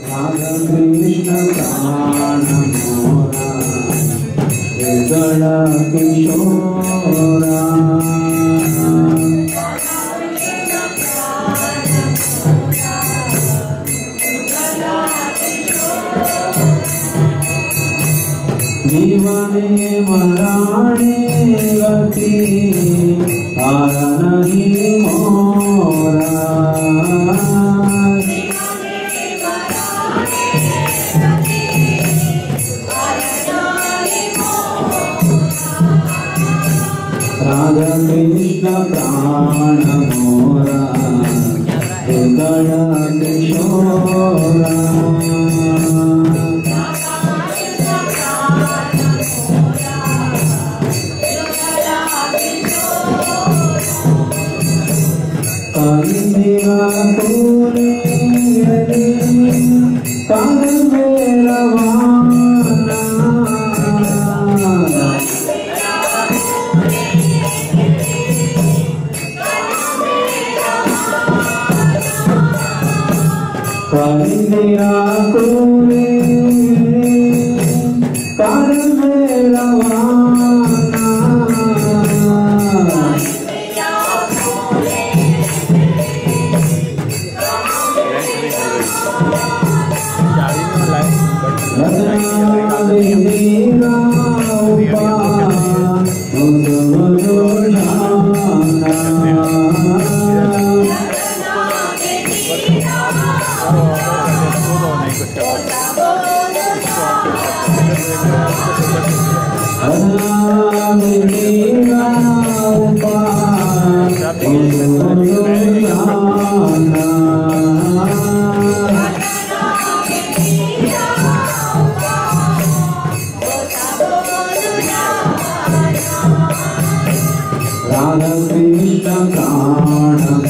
राधा कृष्ण प्राण मोरा गला किशोरा जीवने मराणे गति आर नहीं मोरा राधा कृष्ण प्राण मोरा गला किशोरा मेरा तूने कर मेरा वाना कर मेरा तूने कर मेरा वाना राधा कृष्ण प्राण